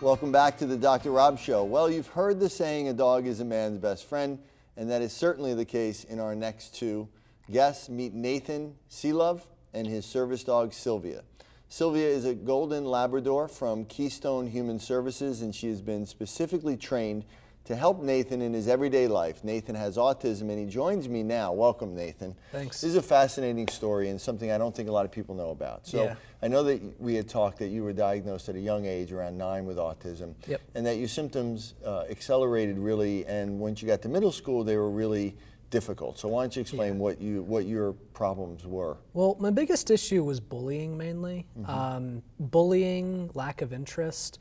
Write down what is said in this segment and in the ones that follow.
Welcome back to the Dr. Rob Show. Well, you've heard the saying, a dog is a man's best friend, and that is certainly the case in our next two guests. Meet Nathan Sealove and his service dog, Sylvia. Sylvia is a golden Labrador from Keystone Human Services, and she has been specifically trained to help Nathan in his everyday life. Nathan has autism, and he joins me now. Welcome, Nathan. Thanks. This is a fascinating story and something I don't think a lot of people know about. So Yeah. I know that we had talked that you were diagnosed at a young age, around 9, with autism. Yep. And that your symptoms accelerated really, and once you got to middle school, they were really difficult. So why don't you explain what your problems were? Well, my biggest issue was bullying mainly. Bullying, lack of interest.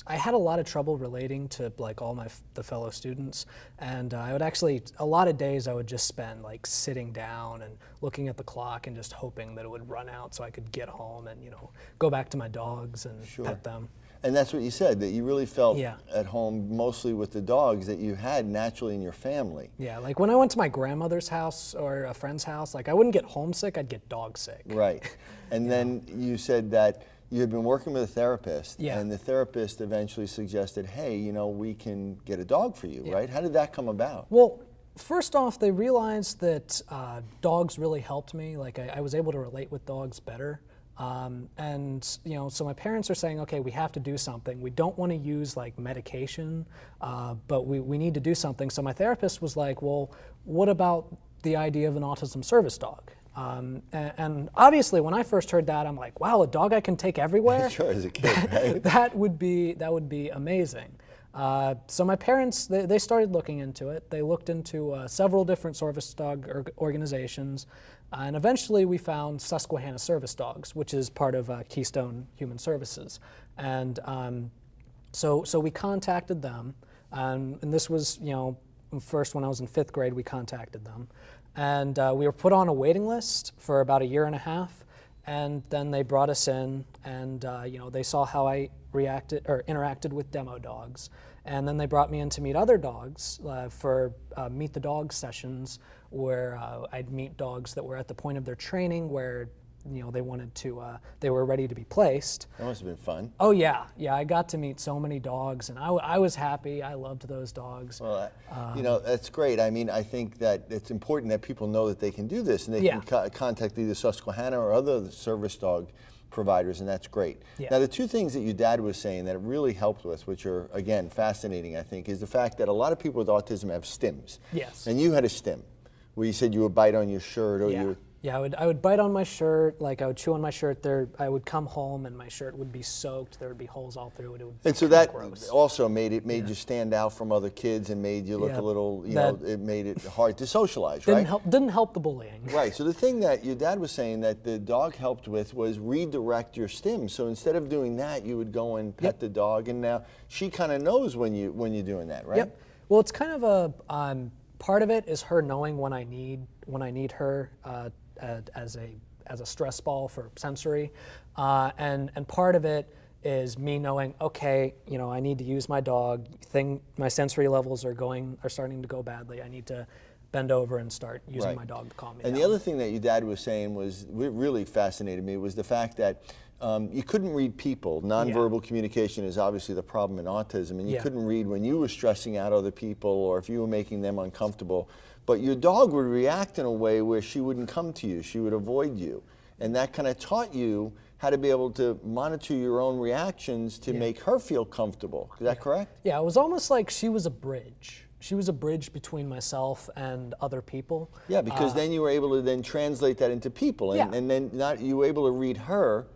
I had a lot of trouble relating to like all the fellow students, and I would actually, a lot of days I would just spend like sitting down and looking at the clock and just hoping that it would run out so I could get home and, you know, go back to my dogs and pet them. And that's what you said, that you really felt Yeah. at home mostly with the dogs that you had naturally in your family. Yeah, like when I went to my grandmother's house or a friend's house, like I wouldn't get homesick, I'd get dog sick. Right. And then you said that you had been working with a therapist, Yeah. and the therapist eventually suggested, hey, you know, we can get a dog for you, right? How did that come about? Well, first off, they realized that dogs really helped me. Like I was able to relate with dogs better. And, you know, so my parents are saying, okay, we have to do something. We don't want to use like medication, but we need to do something. So my therapist was like, well, what about the idea of an autism service dog? And obviously when I first heard that, I'm like, wow, a dog I can take everywhere? Sure, as a kid, right? That would be amazing. So my parents, they started looking into it. They looked into several different service dog organizations, and eventually we found Susquehanna Service Dogs, which is part of Keystone Human Services. And so we contacted them, and this was, you know, first when I was in 5th grade, we contacted them. And we were put on a waiting list for about a year and a half, and then they brought us in, and you know, they saw how I reacted or interacted with demo dogs, and then they brought me in to meet other dogs for meet the dog sessions, where I'd meet dogs that were at the point of their training, where, you know, they wanted to, they were ready to be placed. That must have been fun. Oh yeah, yeah, I got to meet so many dogs, and I was happy. I loved those dogs. Well, you know, that's great. I mean, I think that it's important that people know that they can do this, and they Yeah. can contact either Susquehanna or other service dog providers, and that's great. Yeah. Now, the two things that your dad was saying that it really helped with, which are, again, fascinating, I think, is the fact that a lot of people with autism have stims. Yes. And you had a stim, where you said you would bite on your shirt, or Yeah. you... Yeah, I would bite on my shirt, like I would chew on my shirt there. I would come home and my shirt would be soaked. There would be holes all through it. It would And so be that gross. also made you stand out from other kids and made you look Yeah. a little, you know, it made it hard to socialize, right? Didn't help the bullying. Right. So the thing that your dad was saying that the dog helped with was redirect your stim. So instead of doing that, you would go and pet the dog, and now she kind of knows when you're doing that, right? Yep. Well, it's kind of a part of it is her knowing when I need her as a stress ball for sensory, and part of it is me knowing, okay, you know, I need to use my dog. My sensory levels are starting to go badly. I need to bend over and start using my dog to calm me down. And the other thing that your dad was saying was really fascinated me was the fact that you couldn't read people. Nonverbal communication is obviously the problem in autism, and you couldn't read when you were stressing out other people or if you were making them uncomfortable. But your dog would react in a way where she wouldn't come to you, she would avoid you. And that kind of taught you how to be able to monitor your own reactions to make her feel comfortable. Is that correct? Yeah, it was almost like she was a bridge. She was a bridge between myself and other people. Yeah, because then you were able to then translate that into people, and then you were able to read her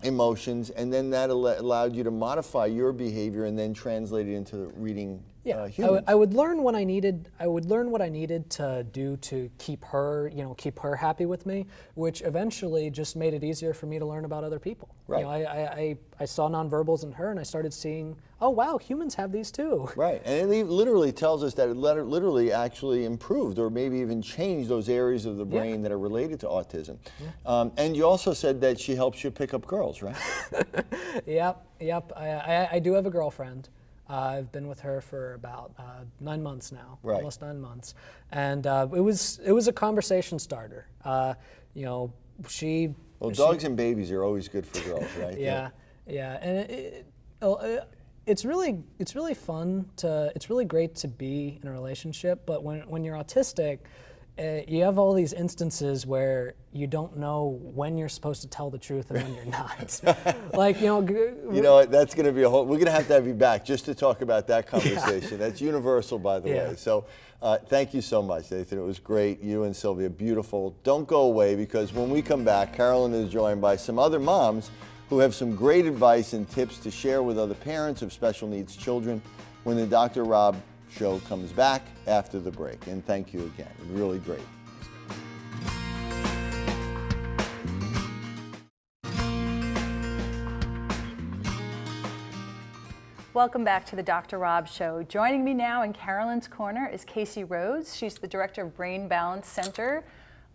emotions, and then that allowed you to modify your behavior and then translate it into reading humans. I would learn what I needed. I would learn what I needed to do to keep her, you know, keep her happy with me, which eventually just made it easier for me to learn about other people. Right. You know, I saw nonverbals in her, and I started seeing, oh wow, humans have these too. Right, and it literally tells us that it literally actually improved or maybe even changed those areas of the brain that are related to autism. And you also said that she helps you pick up girls, right? Yep. I do have a girlfriend. I've been with her for about 9 months now, almost 9 months, and it was a conversation starter. You know, Well, dogs and babies are always good for girls, right? Yeah, and It's really fun it's really great to be in a relationship, but when you're autistic, you have all these instances where you don't know when you're supposed to tell the truth and when you're not. Like, You know what, that's going to be we're going to have you back just to talk about that conversation. That's universal, by the way. So thank you so much, Nathan. It was great. You and Sylvia, beautiful. Don't go away, because when we come back, Carolyn is joined by some other moms who have some great advice and tips to share with other parents of special needs children when the Dr. Rob Show comes back after the break. And thank you again. Really great. Welcome back to the Dr. Rob Show. Joining me now in Carolyn's Corner is Casey Rhodes. She's the director of Brain Balance Center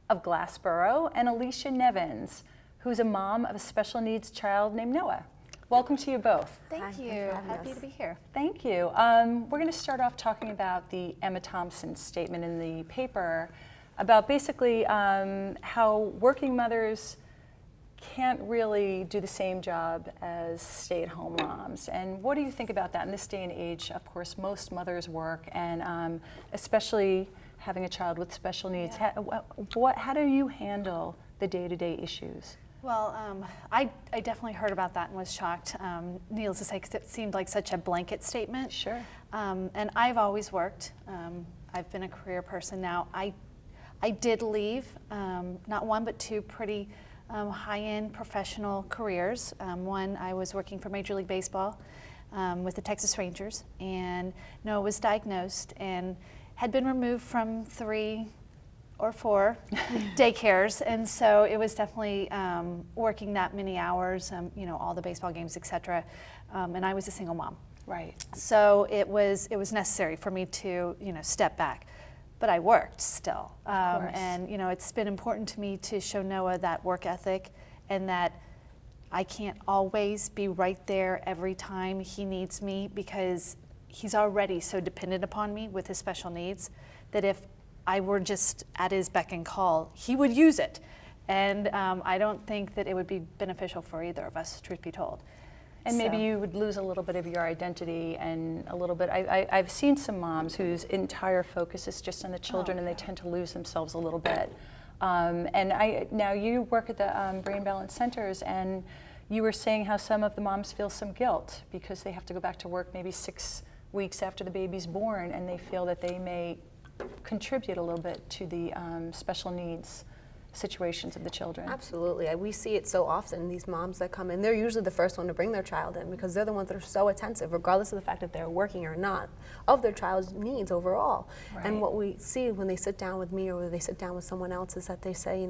of Glassboro, and Alicia Nevins, who's a mom of a special needs child named Noah. Welcome to you both. Thank you. Happy to be here. Thank you. We're going to start off talking about the Emma Thompson statement in the paper about basically how working mothers can't really do the same job as stay-at-home moms. And what do you think about that in this day and age? Of course, most mothers work, and especially having a child with special needs. Yeah. How do you handle the day-to-day issues? Well, I definitely heard about that and was shocked, needless to say, because it seemed like such a blanket statement. Sure. And I've always worked. I've been a career person now. I did leave, not one but two pretty high-end professional careers. One, I was working for Major League Baseball with the Texas Rangers, and Noah was diagnosed and had been removed from 3 or 4 daycares, and so it was definitely working that many hours, all the baseball games, etc. And I was a single mom. Right. So it was necessary for me to step back, but I worked still. And it's been important to me to show Noah that work ethic, and that I can't always be right there every time he needs me, because he's already so dependent upon me with his special needs that if I were just at his beck and call, he would use it. And I don't think that it would be beneficial for either of us, truth be told. And maybe you would lose a little bit of your identity and a little bit. I've seen some moms whose entire focus is just on the children, and they tend to lose themselves a little bit. Now you work at the Brain Balance Centers, and you were saying how some of the moms feel some guilt because they have to go back to work maybe 6 weeks after the baby's born, and they feel that they may contribute a little bit to the special needs situations of the children. Absolutely. We see it so often, these moms that come in, they're usually the first one to bring their child in, because they're the ones that are so attentive, regardless of the fact that they're working or not, of their child's needs overall. Right. And what we see when they sit down with me or when they sit down with someone else is that they say,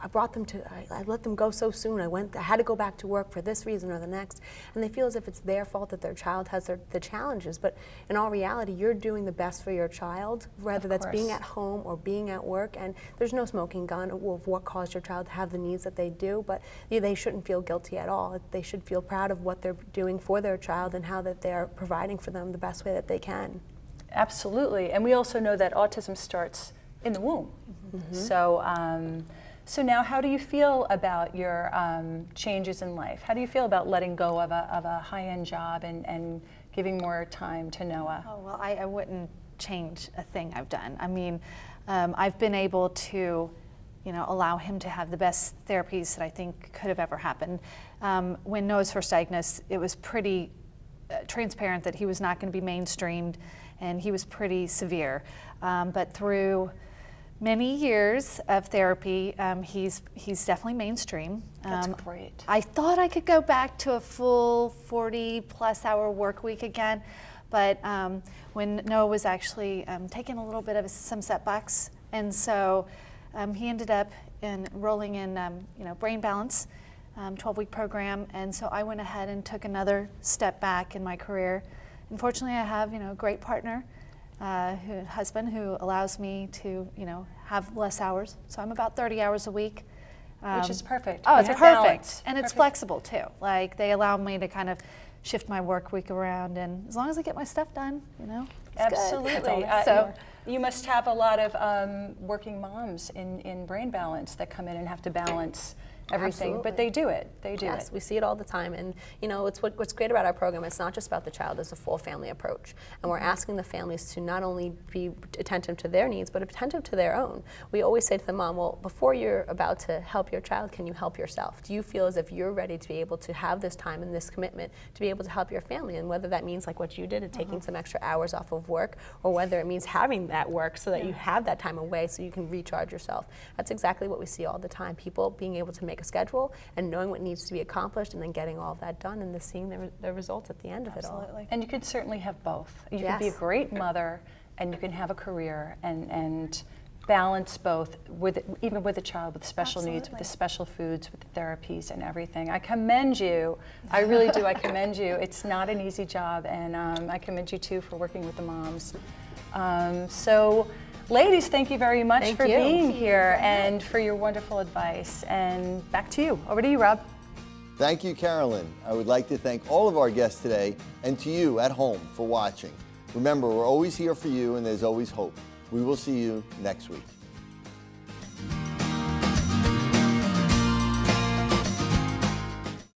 I brought them I let them go so soon. I had to go back to work for this reason or the next. And they feel as if it's their fault that their child has the challenges. But in all reality, you're doing the best for your child, whether that's being at home or being at work. And there's no smoking gun of what caused your child to have the needs that they do. But they shouldn't feel guilty at all. They should feel proud of what they're doing for their child and how that they're providing for them the best way that they can. Absolutely. And we also know that autism starts in the womb. Mm-hmm. So now, how do you feel about your changes in life? How do you feel about letting go of a high-end job and giving more time to Noah? Oh, well, I wouldn't change a thing I've done. I mean, I've been able to, allow him to have the best therapies that I think could have ever happened. When Noah was first diagnosed, it was pretty transparent that he was not going to be mainstreamed, and he was pretty severe. But through many years of therapy, he's definitely mainstream. That's great. I thought I could go back to a full 40-plus hour work week again, but when Noah was actually taking a little bit of some setbacks, and so he ended up enrolling in Brain Balance, 12-week program, and so I went ahead and took another step back in my career. Unfortunately, I have a great partner. Husband who allows me to, have less hours. So I'm about 30 hours a week. Which is perfect. Oh, it's perfect. And it's flexible too. Like, they allow me to kind of shift my work week around, and as long as I get my stuff done, it's Absolutely. Good. So you must have a lot of working moms in Brain Balance that come in and have to balance everything, but Absolutely. they do it. They do Yes, it. we see it all the time, and it's what's great about our program. It's not just about the child; it's a full family approach, and we're asking the families to not only be attentive to their needs, but attentive to their own. We always say to the mom, well, before you're about to help your child, can you help yourself? Do you feel as if you're ready to be able to have this time and this commitment to be able to help your family? And whether that means like what you did, taking some extra hours off of work, or whether it means having that work so that you have that time away so you can recharge yourself. That's exactly what we see all the time. People being able to make a schedule and knowing what needs to be accomplished and then getting all of that done and then seeing the results at the end of it all. Absolutely. And you can certainly have both. You can be a Yes. great mother and you can have a career and balance both, even with a child with special needs, with the special foods, with the therapies and everything. I commend you. I really do. I commend you. It's not an easy job, and I commend you too for working with the moms. So, ladies, thank you very much for being here and for your wonderful advice. And back to you. Over to you, Rob. Thank you, Carolyn. I would like to thank all of our guests today and to you at home for watching. Remember, we're always here for you and there's always hope. We will see you next week.